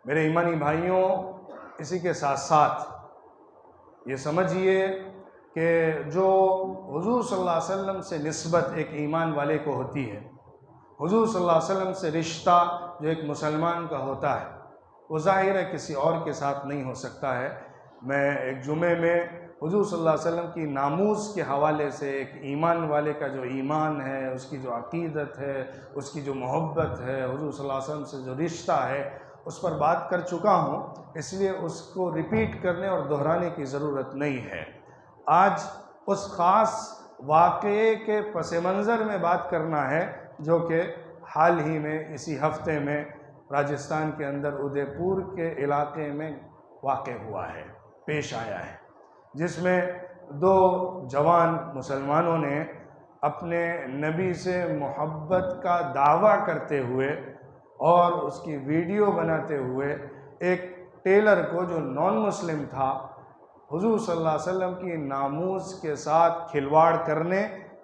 میرے ایمانی بھائیوں، اسی کے ساتھ ساتھ یہ سمجھیے کہ جو حضور صلی اللہ علیہ وسلم سے نسبت ایک ایمان والے کو ہوتی ہے، حضور صلی اللہ علیہ وسلم سے رشتہ جو ایک مسلمان کا ہوتا ہے، وہ ظاہر ہے کسی اور کے ساتھ نہیں ہو سکتا ہے۔ میں ایک جمعے میں حضور صلی اللہ علیہ وسلم کی ناموس کے حوالے سے ایک ایمان والے کا جو ایمان ہے، اس کی جو عقیدت ہے، اس کی جو محبت ہے، حضور صلی اللہ علیہ وسلم سے جو رشتہ ہے، اس پر بات کر چکا ہوں، اس لیے اس کو ریپیٹ کرنے اور دہرانے کی ضرورت نہیں ہے۔ آج اس خاص واقعے کے پس منظر میں بات کرنا ہے جو کہ حال ہی میں اسی ہفتے میں راجستھان کے اندر ادے پور کے علاقے میں واقع ہوا ہے، پیش آیا ہے، جس میں دو جوان مسلمانوں نے اپنے نبی سے محبت کا دعویٰ کرتے ہوئے اور اس کی ویڈیو بناتے ہوئے ایک ٹیلر کو جو نان مسلم تھا، حضور صلی اللہ علیہ وسلم کی ناموس کے ساتھ کھلواڑ کرنے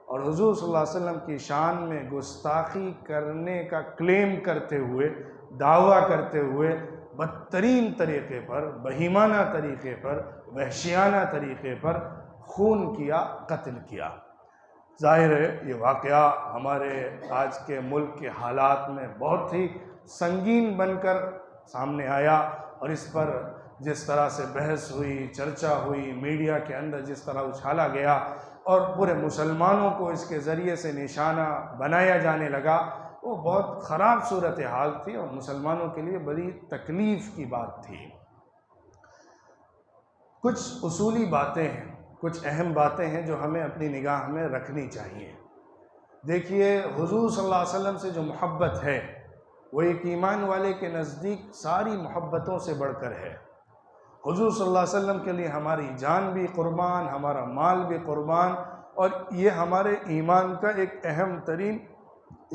اور حضور صلی اللہ علیہ وسلم کی شان میں گستاخی کرنے کا کلیم کرتے ہوئے، دعویٰ کرتے ہوئے بدترین طریقے پر، بہیمانہ طریقے پر، وحشیانہ طریقے پر خون کیا، قتل کیا۔ ظاہر ہے یہ واقعہ ہمارے آج کے ملک کے حالات میں بہت ہی سنگین بن کر سامنے آیا، اور اس پر جس طرح سے بحث ہوئی، چرچا ہوئی، میڈیا کے اندر جس طرح اچھالا گیا اور پورے مسلمانوں کو اس کے ذریعے سے نشانہ بنایا جانے لگا، وہ بہت خراب صورتحال تھی اور مسلمانوں کے لیے بڑی تکلیف کی بات تھی۔ کچھ اصولی باتیں ہیں، کچھ اہم باتیں ہیں جو ہمیں اپنی نگاہ میں رکھنی چاہیے۔ دیکھیے، حضور صلی اللہ علیہ وسلم سے جو محبت ہے وہ ایک ایمان والے کے نزدیک ساری محبتوں سے بڑھ کر ہے۔ حضور صلی اللہ علیہ وسلم کے لیے ہماری جان بھی قربان، ہمارا مال بھی قربان، اور یہ ہمارے ایمان کا ایک اہم ترین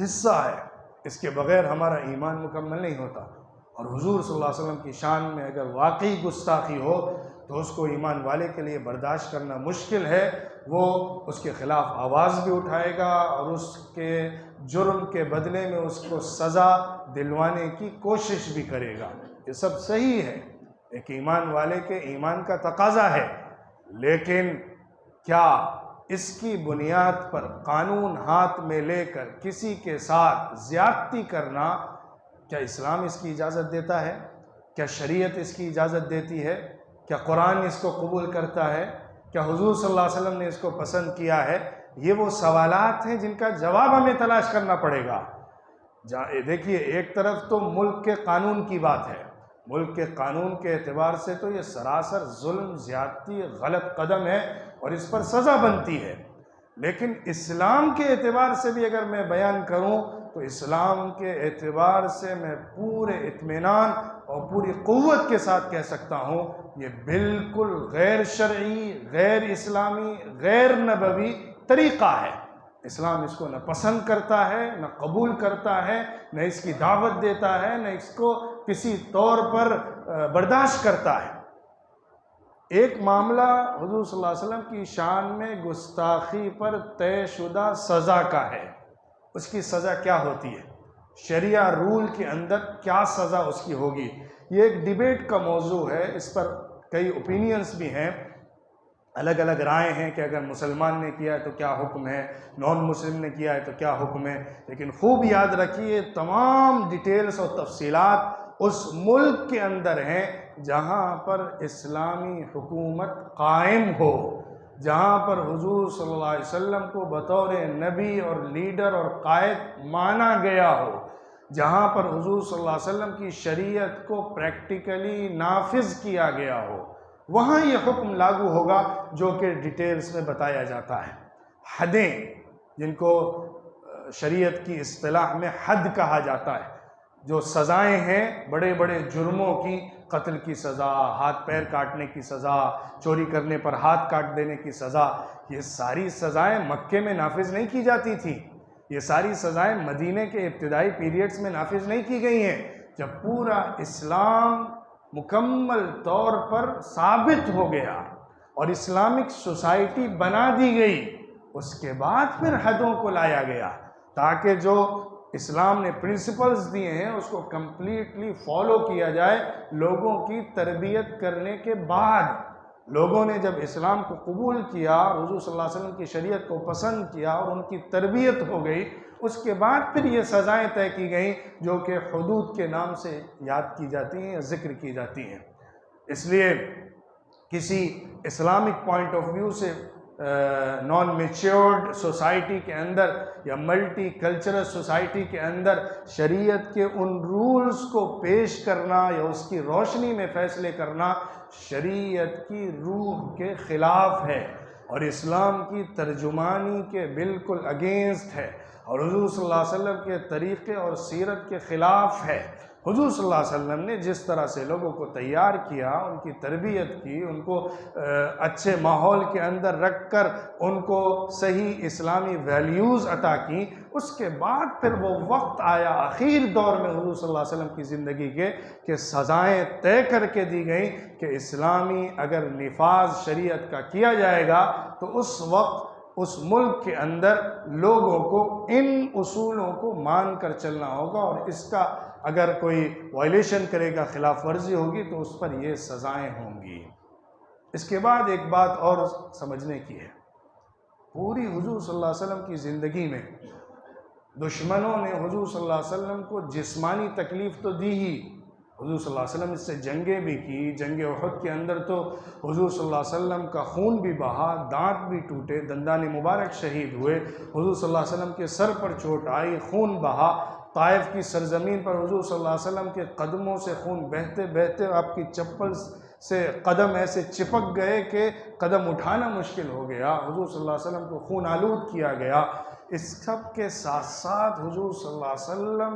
حصہ ہے۔ اس کے بغیر ہمارا ایمان مکمل نہیں ہوتا، اور حضور صلی اللہ علیہ وسلم کی شان میں اگر واقعی گستاخی ہو تو اس کو ایمان والے کے لیے برداشت کرنا مشکل ہے۔ وہ اس کے خلاف آواز بھی اٹھائے گا اور اس کے جرم کے بدلے میں اس کو سزا دلوانے کی کوشش بھی کرے گا۔ یہ سب صحیح ہے، ایک ایمان والے کے ایمان کا تقاضا ہے، لیکن کیا اس کی بنیاد پر قانون ہاتھ میں لے کر کسی کے ساتھ زیادتی کرنا، کیا اسلام اس کی اجازت دیتا ہے؟ کیا شریعت اس کی اجازت دیتی ہے؟ کیا قرآن اس کو قبول کرتا ہے؟ کیا حضور صلی اللہ علیہ وسلم نے اس کو پسند کیا ہے؟ یہ وہ سوالات ہیں جن کا جواب ہمیں تلاش کرنا پڑے گا۔ دیکھیے، ایک طرف تو ملک کے قانون کی بات ہے، ملک کے قانون کے اعتبار سے تو یہ سراسر ظلم، زیادتی، غلط قدم ہے اور اس پر سزا بنتی ہے، لیکن اسلام کے اعتبار سے بھی اگر میں بیان کروں تو اسلام کے اعتبار سے میں پورے اطمینان اور پوری قوت کے ساتھ کہہ سکتا ہوں یہ بالکل غیر شرعی، غیر اسلامی، غیر نبوی طریقہ ہے۔ اسلام اس کو نہ پسند کرتا ہے، نہ قبول کرتا ہے، نہ اس کی دعوت دیتا ہے، نہ اس کو کسی طور پر برداشت کرتا ہے۔ ایک معاملہ حضور صلی اللہ علیہ وسلم کی شان میں گستاخی پر طے شدہ سزا کا ہے۔ اس کی سزا کیا ہوتی ہے؟ شریعہ رول کے اندر کیا سزا اس کی ہوگی؟ یہ ایک ڈیبیٹ کا موضوع ہے، اس پر کئی اوپینینز بھی ہیں، الگ الگ رائے ہیں کہ اگر مسلمان نے کیا ہے تو کیا حکم ہے، نان مسلم نے کیا ہے تو کیا حکم ہے، لیکن خوب یاد رکھیے تمام ڈیٹیلز اور تفصیلات اس ملک کے اندر ہیں جہاں پر اسلامی حکومت قائم ہو، جہاں پر حضور صلی اللہ علیہ وسلم کو بطور نبی اور لیڈر اور قائد مانا گیا ہو، جہاں پر حضور صلی اللہ علیہ وسلم کی شریعت کو پریکٹیکلی نافذ کیا گیا ہو، وہاں یہ حکم لاگو ہوگا جو کہ ڈیٹیلز میں بتایا جاتا ہے۔ حدیں، جن کو شریعت کی اصطلاح میں حد کہا جاتا ہے، جو سزائیں ہیں بڑے بڑے جرموں کی، قتل کی سزا، ہاتھ پیر کاٹنے کی سزا، چوری کرنے پر ہاتھ کاٹ دینے کی سزا، یہ ساری سزائیں مکے میں نافذ نہیں کی جاتی تھیں، یہ ساری سزائیں مدینے کے ابتدائی پیریڈز میں نافذ نہیں کی گئی ہیں۔ جب پورا اسلام مکمل طور پر ثابت ہو گیا اور اسلامک سوسائٹی بنا دی گئی، اس کے بعد پھر حدوں کو لایا گیا تاکہ جو اسلام نے پرنسپلز دیے ہیں اس کو کمپلیٹلی فالو کیا جائے لوگوں کی تربیت کرنے کے بعد۔ لوگوں نے جب اسلام کو قبول کیا، حضور صلی اللہ علیہ وسلم کی شریعت کو پسند کیا اور ان کی تربیت ہو گئی، اس کے بعد پھر یہ سزائیں طے کی گئیں جو کہ حدود کے نام سے یاد کی جاتی ہیں یا ذکر کی جاتی ہیں۔ اس لیے کسی اسلامک پوائنٹ آف ویو سے نان میچیورڈ سوسائٹی کے اندر یا ملٹی کلچرل سوسائٹی کے اندر شریعت کے ان رولز کو پیش کرنا یا اس کی روشنی میں فیصلے کرنا شریعت کی روح کے خلاف ہے اور اسلام کی ترجمانی کے بالکل اگینسٹ ہے اور حضور صلی اللہ علیہ وسلم کے طریقے اور سیرت کے خلاف ہے۔ حضور صلی اللہ علیہ وسلم نے جس طرح سے لوگوں کو تیار کیا، ان کی تربیت کی، ان کو اچھے ماحول کے اندر رکھ کر ان کو صحیح اسلامی ویلیوز عطا کی، اس کے بعد پھر وہ وقت آیا آخر دور میں حضور صلی اللہ علیہ وسلم کی زندگی کے کہ سزائیں طے کر کے دی گئیں کہ اسلامی اگر نفاذ شریعت کا کیا جائے گا تو اس وقت اس ملک کے اندر لوگوں کو ان اصولوں کو مان کر چلنا ہوگا اور اس کا اگر کوئی وائلیشن کرے گا، خلاف ورزی ہوگی تو اس پر یہ سزائیں ہوں گی۔ اس کے بعد ایک بات اور سمجھنے کی ہے، پوری حضور صلی اللہ علیہ وسلم کی زندگی میں دشمنوں نے حضور صلی اللہ علیہ وسلم کو جسمانی تکلیف تو دی ہی، حضور صلی اللہ علیہ وسلم اس سے جنگیں بھی کی، جنگ احد کے اندر تو حضور صلی اللہ علیہ وسلم کا خون بھی بہا، دانت بھی ٹوٹے، دندان مبارک شہید ہوئے، حضور صلی اللہ علیہ وسلم کے سر پر چوٹ آئی، خون بہا، طائف کی سرزمین پر حضور صلی اللہ علیہ وسلم کے قدموں سے خون بہتے بہتے آپ کی چپل سے قدم ایسے چپک گئے کہ قدم اٹھانا مشکل ہو گیا، حضور صلی اللہ علیہ وسلم کو خون آلود کیا گیا۔ اس سب کے ساتھ ساتھ حضور صلی اللہ علیہ وسلم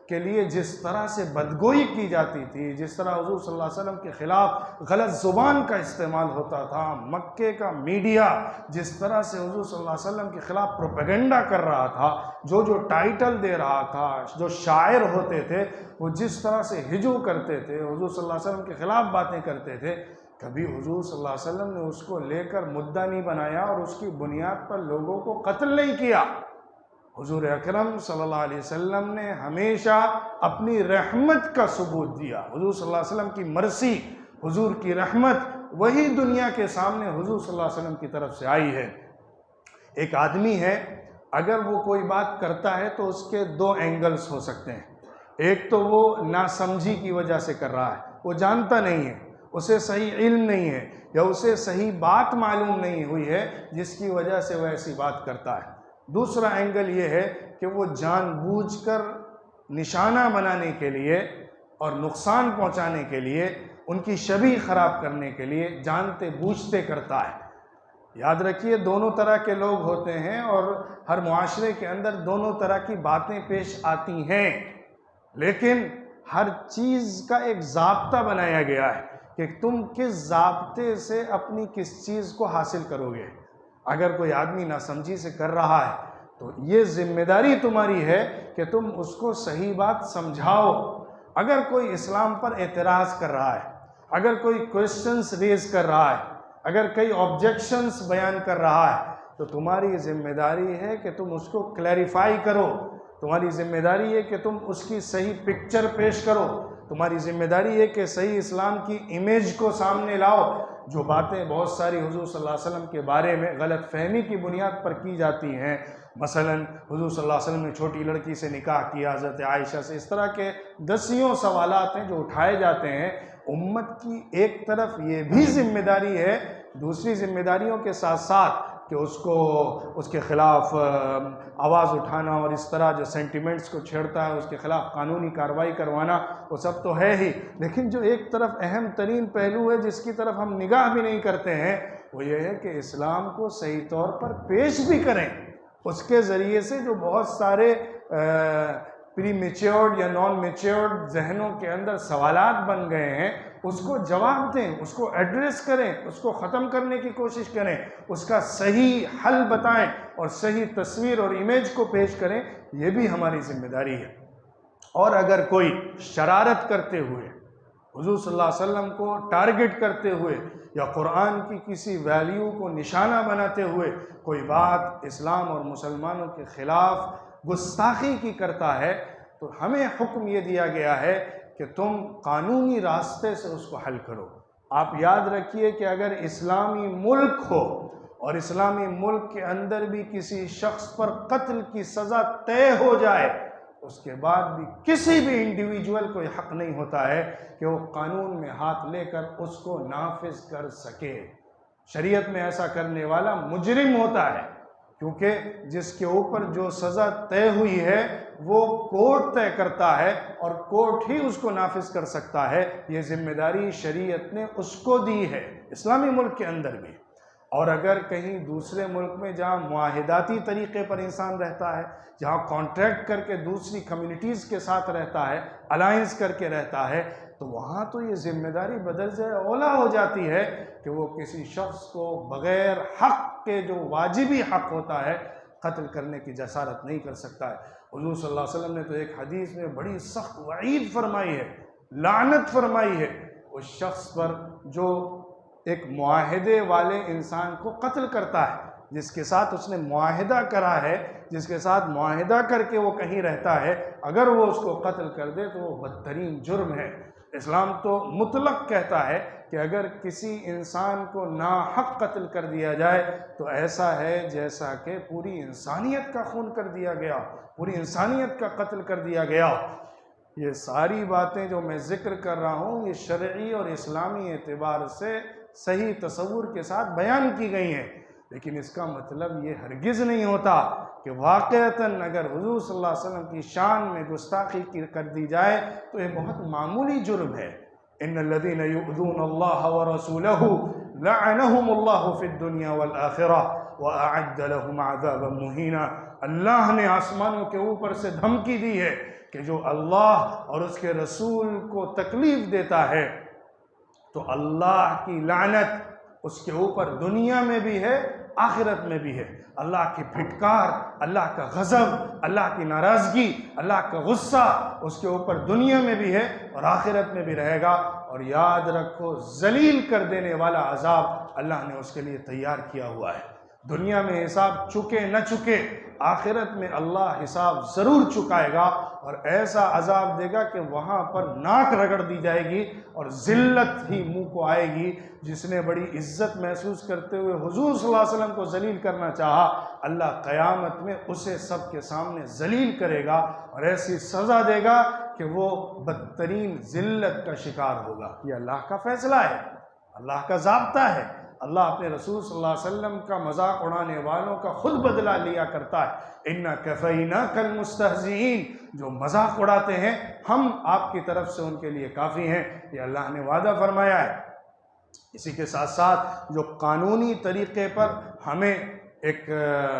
کے لیے جس طرح سے بدگوئی کی جاتی تھی، جس طرح حضور صلی اللہ علیہ وسلم کے خلاف غلط زبان کا استعمال ہوتا تھا، مکے کا میڈیا جس طرح سے حضور صلی اللہ علیہ وسلم کے خلاف پروپیگنڈا کر رہا تھا، جو ٹائٹل دے رہا تھا، جو شاعر ہوتے تھے وہ جس طرح سے ہجو کرتے تھے، حضور صلی اللہ علیہ وسلم کے خلاف باتیں کرتے تھے، کبھی حضور صلی اللہ علیہ وسلم نے اس کو لے کر مدعا نہیں بنایا اور اس کی بنیاد پر لوگوں کو قتل نہیں کیا۔ حضور اکرم صلی اللہ علیہ وسلم نے ہمیشہ اپنی رحمت کا ثبوت دیا۔ حضور صلی اللہ علیہ وسلم کی مرسی، حضور کی رحمت وہی دنیا کے سامنے حضور صلی اللہ علیہ وسلم کی طرف سے آئی ہے۔ ایک آدمی ہے، اگر وہ کوئی بات کرتا ہے تو اس کے دو اینگلز ہو سکتے ہیں۔ ایک تو وہ ناسمجھی کی وجہ سے کر رہا ہے، وہ جانتا نہیں ہے، اسے صحیح علم نہیں ہے یا اسے صحیح بات معلوم نہیں ہوئی ہے جس کی وجہ سے وہ ایسی بات کرتا ہے۔ دوسرا اینگل یہ ہے کہ وہ جان بوجھ کر نشانہ بنانے کے لیے اور نقصان پہنچانے کے لیے، ان کی شبیہ خراب کرنے کے لیے جانتے بوجھتے کرتا ہے۔ یاد رکھیے دونوں طرح کے لوگ ہوتے ہیں اور ہر معاشرے کے اندر دونوں طرح کی باتیں پیش آتی ہیں، لیکن ہر چیز کا ایک ضابطہ بنایا گیا ہے کہ تم کس ضابطے سے اپنی کس چیز کو حاصل کرو گے۔ اگر کوئی آدمی ناسمجھی سے کر رہا ہے تو یہ ذمہ داری تمہاری ہے کہ تم اس کو صحیح بات سمجھاؤ۔ اگر کوئی اسلام پر اعتراض کر رہا ہے، اگر کوئی کوئسچنز ریز کر رہا ہے، اگر کئی آبجیکشنز بیان کر رہا ہے تو تمہاری ذمہ داری ہے کہ تم اس کو کلیریفائی کرو، تمہاری ذمہ داری ہے کہ تم اس کی صحیح پکچر پیش کرو، تمہاری ذمہ داری ہے کہ صحیح اسلام کی امیج کو سامنے لاؤ۔ جو باتیں بہت ساری حضور صلی اللہ علیہ وسلم کے بارے میں غلط فہمی کی بنیاد پر کی جاتی ہیں، مثلا حضور صلی اللہ علیہ وسلم نے چھوٹی لڑکی سے نکاح کیا، حضرت عائشہ سے، اس طرح کے دسیوں سوالات ہیں جو اٹھائے جاتے ہیں۔ امت کی ایک طرف یہ بھی ذمہ داری ہے، دوسری ذمہ داریوں کے ساتھ ساتھ کہ اس کے خلاف آواز اٹھانا اور اس طرح جو سینٹیمنٹس کو چھیڑتا ہے اس کے خلاف قانونی کارروائی کروانا، وہ سب تو ہے ہی، لیکن جو ایک طرف اہم ترین پہلو ہے جس کی طرف ہم نگاہ بھی نہیں کرتے ہیں وہ یہ ہے کہ اسلام کو صحیح طور پر پیش بھی کریں۔ اس کے ذریعے سے جو بہت سارے پری میچیورڈ یا نان میچیورڈ ذہنوں کے اندر سوالات بن گئے ہیں، اس کو جواب دیں، اس کو ایڈریس کریں، اس کو ختم کرنے کی کوشش کریں، اس کا صحیح حل بتائیں اور صحیح تصویر اور امیج کو پیش کریں، یہ بھی ہماری ذمہ داری ہے۔ اور اگر کوئی شرارت کرتے ہوئے، حضور صلی اللہ علیہ وسلم کو ٹارگٹ کرتے ہوئے یا قرآن کی کسی ویلیو کو نشانہ بناتے ہوئے کوئی بات اسلام اور مسلمانوں کے خلاف گستاخی کی کرتا ہے تو ہمیں حکم یہ دیا گیا ہے کہ تم قانونی راستے سے اس کو حل کرو۔ آپ یاد رکھیے کہ اگر اسلامی ملک ہو اور اسلامی ملک کے اندر بھی کسی شخص پر قتل کی سزا طے ہو جائے، اس کے بعد بھی کسی بھی انڈیویجول کو یہ حق نہیں ہوتا ہے کہ وہ قانون میں ہاتھ لے کر اس کو نافذ کر سکے۔ شریعت میں ایسا کرنے والا مجرم ہوتا ہے، کیونکہ جس کے اوپر جو سزا طے ہوئی ہے وہ کورٹ طے کرتا ہے اور کورٹ ہی اس کو نافذ کر سکتا ہے۔ یہ ذمہ داری شریعت نے اس کو دی ہے، اسلامی ملک کے اندر بھی۔ اور اگر کہیں دوسرے ملک میں جہاں معاہداتی طریقے پر انسان رہتا ہے، جہاں کانٹریکٹ کر کے دوسری کمیونٹیز کے ساتھ رہتا ہے، الائنس کر کے رہتا ہے، تو وہاں تو یہ ذمہ داری بدرجہ اولا ہو جاتی ہے کہ وہ کسی شخص کو بغیر حق کے جو واجبی حق ہوتا ہے قتل کرنے کی جسارت نہیں کر سکتا ہے۔ حضور صلی اللہ علیہ وسلم نے تو ایک حدیث میں بڑی سخت وعید فرمائی ہے، لعنت فرمائی ہے اس شخص پر جو ایک معاہدے والے انسان کو قتل کرتا ہے، جس کے ساتھ اس نے معاہدہ کرا ہے، جس کے ساتھ معاہدہ کر کے وہ کہیں رہتا ہے، اگر وہ اس کو قتل کر دے تو وہ بدترین جرم ہے۔ اسلام تو مطلق کہتا ہے کہ اگر کسی انسان کو ناحق قتل کر دیا جائے تو ایسا ہے جیسا کہ پوری انسانیت کا خون کر دیا گیا، پوری انسانیت کا قتل کر دیا گیا۔ یہ ساری باتیں جو میں ذکر کر رہا ہوں یہ شرعی اور اسلامی اعتبار سے صحیح تصور کے ساتھ بیان کی گئی ہیں، لیکن اس کا مطلب یہ ہرگز نہیں ہوتا کہ واقعتاً اگر حضور صلی اللہ علیہ وسلم کی شان میں گستاخی کر دی جائے تو یہ بہت معمولی جرم ہے۔ ان الذين يؤذون الله ورسوله لعنهم الله في الدنيا والآخرة واعد لهم عذابا مهينا۔ اللہ نے آسمانوں کے اوپر سے دھمکی دی ہے کہ جو اللہ اور اس کے رسول کو تکلیف دیتا ہے تو اللہ کی لعنت اس کے اوپر دنیا میں بھی ہے، آخرت میں بھی ہے۔ اللہ کی پھٹکار، اللہ کا غضب، اللہ کی ناراضگی، اللہ کا غصہ اس کے اوپر دنیا میں بھی ہے اور آخرت میں بھی رہے گا۔ اور یاد رکھو ذلیل کر دینے والا عذاب اللہ نے اس کے لیے تیار کیا ہوا ہے۔ دنیا میں حساب چکے نہ چکے، آخرت میں اللہ حساب ضرور چکائے گا اور ایسا عذاب دے گا کہ وہاں پر ناک رگڑ دی جائے گی اور ذلت ہی منہ کو آئے گی۔ جس نے بڑی عزت محسوس کرتے ہوئے حضور صلی اللہ علیہ وسلم کو ذلیل کرنا چاہا، اللہ قیامت میں اسے سب کے سامنے ذلیل کرے گا اور ایسی سزا دے گا کہ وہ بدترین ذلت کا شکار ہوگا۔ یہ اللہ کا فیصلہ ہے، اللہ کا ضابطہ ہے۔ اللہ اپنے رسول صلی اللہ علیہ وسلم کا مذاق اڑانے والوں کا خود بدلہ لیا کرتا ہے۔ اِنَّا كَفَيْنَاكَ الْمُسْتَهْزِئِينَ، جو مذاق اڑاتے ہیں ہم آپ کی طرف سے ان کے لیے کافی ہیں، یہ اللہ نے وعدہ فرمایا ہے۔ اسی کے ساتھ ساتھ جو قانونی طریقے پر ہمیں ایک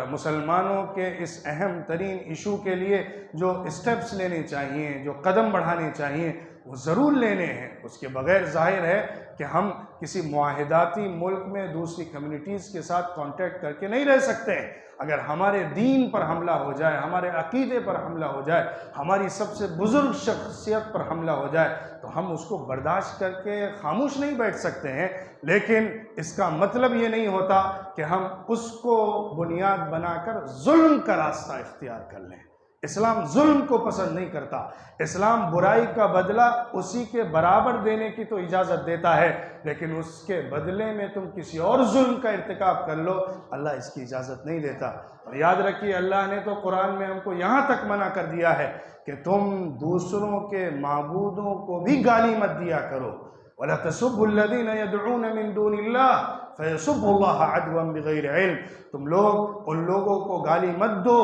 مسلمانوں کے اس اہم ترین ایشو کے لیے جو اسٹیپس لینے چاہیے، جو قدم بڑھانے چاہیے، وہ ضرور لینے ہیں۔ اس کے بغیر ظاہر ہے کہ ہم کسی معاہداتی ملک میں دوسری کمیونٹیز کے ساتھ کانٹیکٹ کر کے نہیں رہ سکتے۔ اگر ہمارے دین پر حملہ ہو جائے، ہمارے عقیدے پر حملہ ہو جائے، ہماری سب سے بزرگ شخصیت پر حملہ ہو جائے تو ہم اس کو برداشت کر کے خاموش نہیں بیٹھ سکتے ہیں، لیکن اس کا مطلب یہ نہیں ہوتا کہ ہم اس کو بنیاد بنا کر ظلم کا راستہ اختیار کر لیں۔ اسلام ظلم کو پسند نہیں کرتا۔ اسلام برائی کا بدلہ اسی کے برابر دینے کی تو اجازت دیتا ہے، لیکن اس کے بدلے میں تم کسی اور ظلم کا ارتکاب کر لو، اللہ اس کی اجازت نہیں دیتا۔ اور یاد رکھیے اللہ نے تو قرآن میں ہم کو یہاں تک منع کر دیا ہے کہ تم دوسروں کے معبودوں کو بھی گالی مت دیا کرو۔ وَلَا تَسُبُّوا الَّذِينَ يَدْعُونَ مِن دُونِ اللَّهِ فَيَسُبُّوا اللَّهَ عَدْوًا بِغَيْرِ عِلْمٍ، تم لوگ ان لوگوں کو گالی مت دو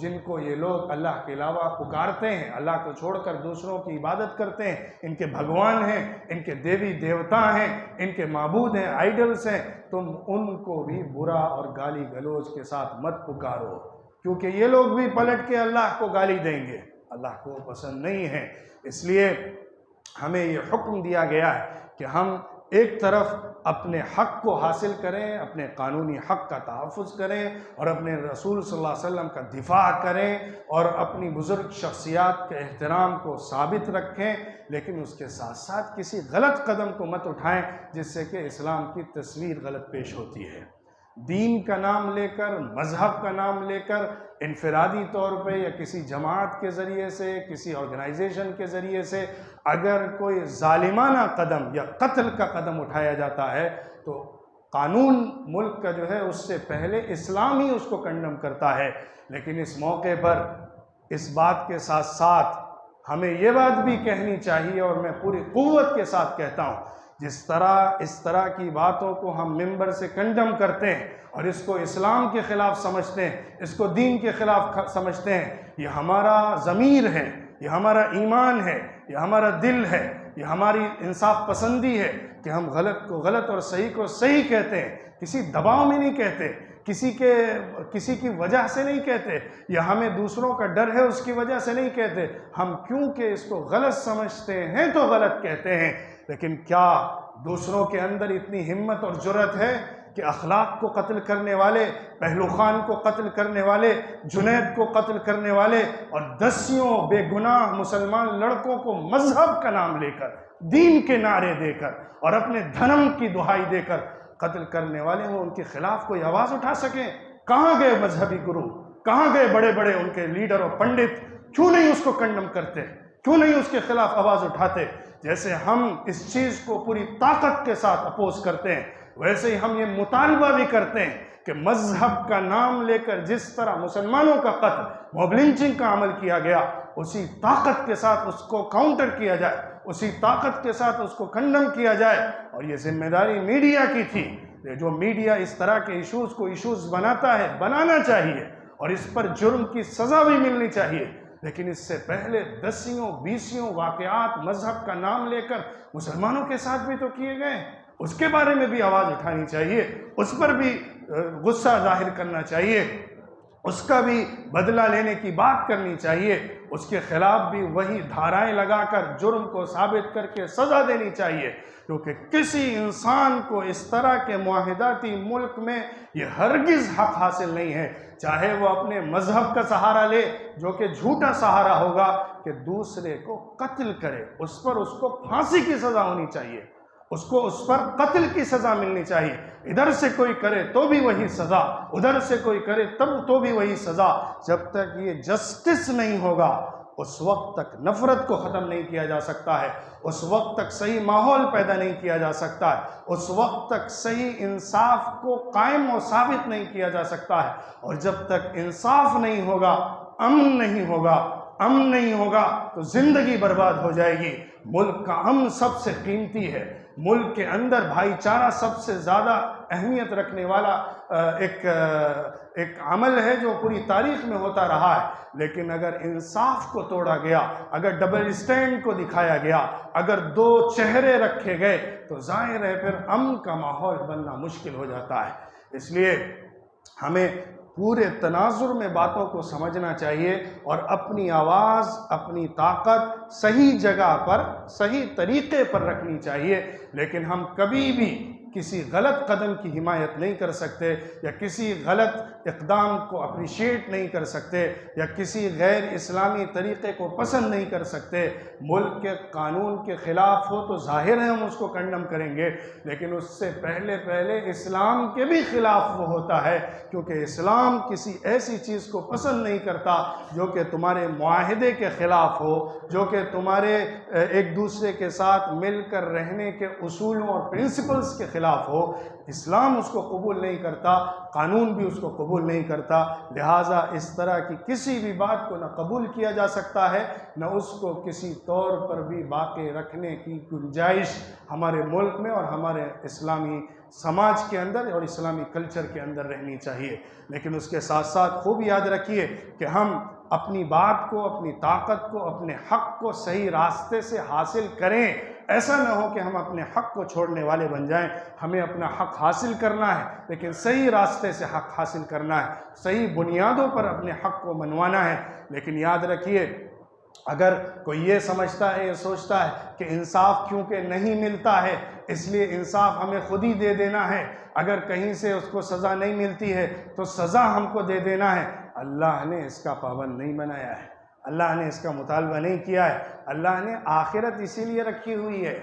جن کو یہ لوگ اللہ کے علاوہ پکارتے ہیں، اللہ کو چھوڑ کر دوسروں کی عبادت کرتے ہیں، ان کے بھگوان ہیں، ان کے دیوی دیوتا ہیں، ان کے معبود ہیں، آئیڈلز ہیں، تم ان کو بھی برا اور گالی گلوچ کے ساتھ مت پکارو، کیونکہ یہ لوگ بھی پلٹ کے اللہ کو گالی دیں گے، اللہ کو پسند نہیں ہے۔ اس لیے ہمیں یہ حکم دیا گیا ہے کہ ہم ایک طرف اپنے حق کو حاصل کریں، اپنے قانونی حق کا تحفظ کریں اور اپنے رسول صلی اللہ علیہ وسلم کا دفاع کریں اور اپنی بزرگ شخصیات کے احترام کو ثابت رکھیں، لیکن اس کے ساتھ ساتھ کسی غلط قدم کو مت اٹھائیں جس سے کہ اسلام کی تصویر غلط پیش ہوتی ہے۔ دین کا نام لے کر، مذہب کا نام لے کر انفرادی طور پہ یا کسی جماعت کے ذریعے سے، کسی آرگنائزیشن کے ذریعے سے اگر کوئی ظالمانہ قدم یا قتل کا قدم اٹھایا جاتا ہے تو قانون ملک کا جو ہے اس سے پہلے اسلام ہی اس کو کنڈم کرتا ہے۔ لیکن اس موقع پر اس بات کے ساتھ ساتھ ہمیں یہ بات بھی کہنی چاہیے، اور میں پوری قوت کے ساتھ کہتا ہوں، اس طرح کی باتوں کو ہم ممبر سے کنڈم کرتے ہیں اور اس کو اسلام کے خلاف سمجھتے ہیں، اس کو دین کے خلاف سمجھتے ہیں، یہ ہمارا ضمیر ہے، یہ ہمارا ایمان ہے، یہ ہمارا دل ہے، یہ ہماری انصاف پسندی ہے کہ ہم غلط کو غلط اور صحیح کو صحیح کہتے ہیں، کسی دباؤ میں نہیں کہتے، کسی کی وجہ سے نہیں کہتے، یا ہمیں دوسروں کا ڈر ہے اس کی وجہ سے نہیں کہتے، ہم کیونکہ اس کو غلط سمجھتے ہیں تو غلط کہتے ہیں۔ لیکن کیا دوسروں کے اندر اتنی ہمت اور جرأت ہے کہ اخلاق کو قتل کرنے والے، پہلو خان کو قتل کرنے والے، جنید کو قتل کرنے والے اور دسیوں بے گناہ مسلمان لڑکوں کو مذہب کا نام لے کر، دین کے نعرے دے کر اور اپنے دھرم کی دہائی دے کر قتل کرنے والے ہوں، ان کے خلاف کوئی آواز اٹھا سکیں؟ کہاں گئے مذہبی گرو؟ کہاں گئے بڑے بڑے ان کے لیڈر اور پنڈت؟ کیوں نہیں اس کو کنڈم کرتے؟ کیوں نہیں اس کے خلاف آواز اٹھاتے؟ جیسے ہم اس چیز کو پوری طاقت کے ساتھ اپوز کرتے ہیں، ویسے ہی ہم یہ مطالبہ بھی کرتے ہیں کہ مذہب کا نام لے کر جس طرح مسلمانوں کا قتل، موب لنچنگ کا عمل کیا گیا، اسی طاقت کے ساتھ اس کو کاؤنٹر کیا جائے، اسی طاقت کے ساتھ اس کو کنڈم کیا جائے۔ اور یہ ذمہ داری میڈیا کی تھی، جو میڈیا اس طرح کے ایشوز کو ایشوز بناتا ہے، بنانا چاہیے اور اس پر جرم کی سزا بھی ملنی چاہیے۔ لیکن اس سے پہلے دسیوں بیسیوں واقعات مذہب کا نام لے کر مسلمانوں کے ساتھ بھی تو کیے گئے، اس کے بارے میں بھی آواز اٹھانی چاہیے، اس پر بھی غصہ ظاہر کرنا چاہیے، اس کا بھی بدلہ لینے کی بات کرنی چاہیے، اس کے خلاف بھی وہی دھارائیں لگا کر جرم کو ثابت کر کے سزا دینی چاہیے، کیونکہ کسی انسان کو اس طرح کے معاہداتی ملک میں یہ ہرگز حق حاصل نہیں ہے، چاہے وہ اپنے مذہب کا سہارا لے جو کہ جھوٹا سہارا ہوگا، کہ دوسرے کو قتل کرے، اس کو پھانسی کی سزا ہونی چاہیے، اس پر قتل کی سزا ملنی چاہیے۔ ادھر سے کوئی کرے تو بھی وہی سزا، ادھر سے کوئی کرے تو بھی وہی سزا۔ جب تک یہ جسٹس نہیں ہوگا اس وقت تک نفرت کو ختم نہیں کیا جا سکتا ہے، اس وقت تک صحیح ماحول پیدا نہیں کیا جا سکتا ہے، اس وقت تک صحیح انصاف کو قائم و ثابت نہیں کیا جا سکتا ہے۔ اور جب تک انصاف نہیں ہوگا، امن نہیں ہوگا تو زندگی برباد ہو جائے گی۔ ملک کا امن سب سے قیمتی ہے، ملک کے اندر بھائی چارہ سب سے زیادہ اہمیت رکھنے والا ایک عمل ہے جو پوری تاریخ میں ہوتا رہا ہے، لیکن اگر انصاف کو توڑا گیا، اگر ڈبل اسٹینڈ کو دکھایا گیا، اگر دو چہرے رکھے گئے تو ظاہر ہے پھر امن کا ماحول بننا مشکل ہو جاتا ہے۔ اس لیے ہمیں پورے تناظر میں باتوں کو سمجھنا چاہیے اور اپنی آواز، اپنی طاقت صحیح جگہ پر، صحیح طریقے پر رکھنی چاہیے۔ لیکن ہم کبھی بھی کسی غلط قدم کی حمایت نہیں کر سکتے، یا کسی غلط اقدام کو اپریشیٹ نہیں کر سکتے، یا کسی غیر اسلامی طریقے کو پسند نہیں کر سکتے۔ ملک کے قانون کے خلاف ہو تو ظاہر ہے ہم اس کو کنڈم کریں گے، لیکن اس سے پہلے اسلام کے بھی خلاف وہ ہوتا ہے، کیونکہ اسلام کسی ایسی چیز کو پسند نہیں کرتا جو کہ تمہارے معاہدے کے خلاف ہو، جو کہ تمہارے ایک دوسرے کے ساتھ مل کر رہنے کے اصولوں اور پرنسپلز کے خلاف ہو۔ اسلام اس کو قبول نہیں کرتا، قانون بھی اس کو قبول نہیں کرتا، لہٰذا اس طرح کی کسی بھی بات کو نہ قبول کیا جا سکتا ہے، نہ اس کو کسی طور پر بھی باقی رکھنے کی گنجائش ہمارے ملک میں اور ہمارے اسلامی سماج کے اندر اور اسلامی کلچر کے اندر رہنی چاہیے۔ لیکن اس کے ساتھ ساتھ خوب یاد رکھیے کہ ہم اپنی بات کو، اپنی طاقت کو، اپنے حق کو صحیح راستے سے حاصل کریں۔ ایسا نہ ہو کہ ہم اپنے حق کو چھوڑنے والے بن جائیں۔ ہمیں اپنا حق حاصل کرنا ہے، لیکن صحیح راستے سے حق حاصل کرنا ہے، صحیح بنیادوں پر اپنے حق کو منوانا ہے۔ لیکن یاد رکھیے، اگر کوئی یہ سمجھتا ہے، یہ سوچتا ہے کہ انصاف کیونکہ نہیں ملتا ہے اس لیے انصاف ہمیں خود ہی دے دینا ہے، اگر کہیں سے اس کو سزا نہیں ملتی ہے تو سزا ہم کو دے دینا ہے، اللہ نے اس کا پابند نہیں بنایا ہے، اللہ نے اس کا مطالبہ نہیں کیا ہے۔ اللہ نے آخرت اسی لیے رکھی ہوئی ہے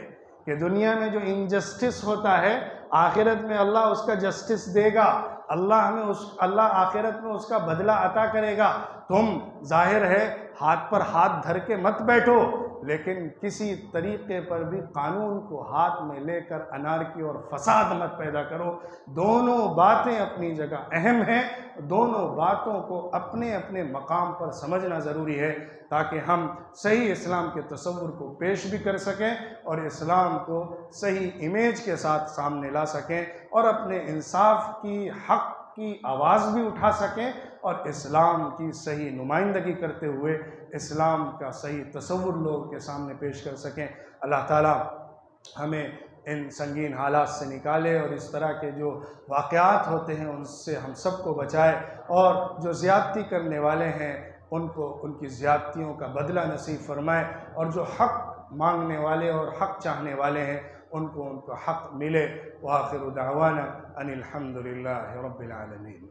کہ دنیا میں جو انجسٹس ہوتا ہے، آخرت میں اللہ اس کا جسٹس دے گا۔ اللہ آخرت میں اس کا بدلہ عطا کرے گا۔ تم ظاہر ہے ہاتھ پر ہاتھ دھر کے مت بیٹھو، لیکن کسی طریقے پر بھی قانون کو ہاتھ میں لے کر انارکی اور فساد مت پیدا کرو۔ دونوں باتیں اپنی جگہ اہم ہیں، دونوں باتوں کو اپنے اپنے مقام پر سمجھنا ضروری ہے، تاکہ ہم صحیح اسلام کے تصور کو پیش بھی کر سکیں اور اسلام کو صحیح امیج کے ساتھ سامنے لا سکیں، اور اپنے انصاف کی حق کی آواز بھی اٹھا سکیں، اور اسلام کی صحیح نمائندگی کرتے ہوئے اسلام کا صحیح تصور لوگوں کے سامنے پیش کر سکیں۔ اللہ تعالیٰ ہمیں ان سنگین حالات سے نکالے، اور اس طرح کے جو واقعات ہوتے ہیں ان سے ہم سب کو بچائے، اور جو زیادتی کرنے والے ہیں ان کو ان کی زیادتیوں کا بدلہ نصیب فرمائے، اور جو حق مانگنے والے اور حق چاہنے والے ہیں ان کو حق ملے۔ وآخر دعوانا ان الحمد للہ رب العالمین۔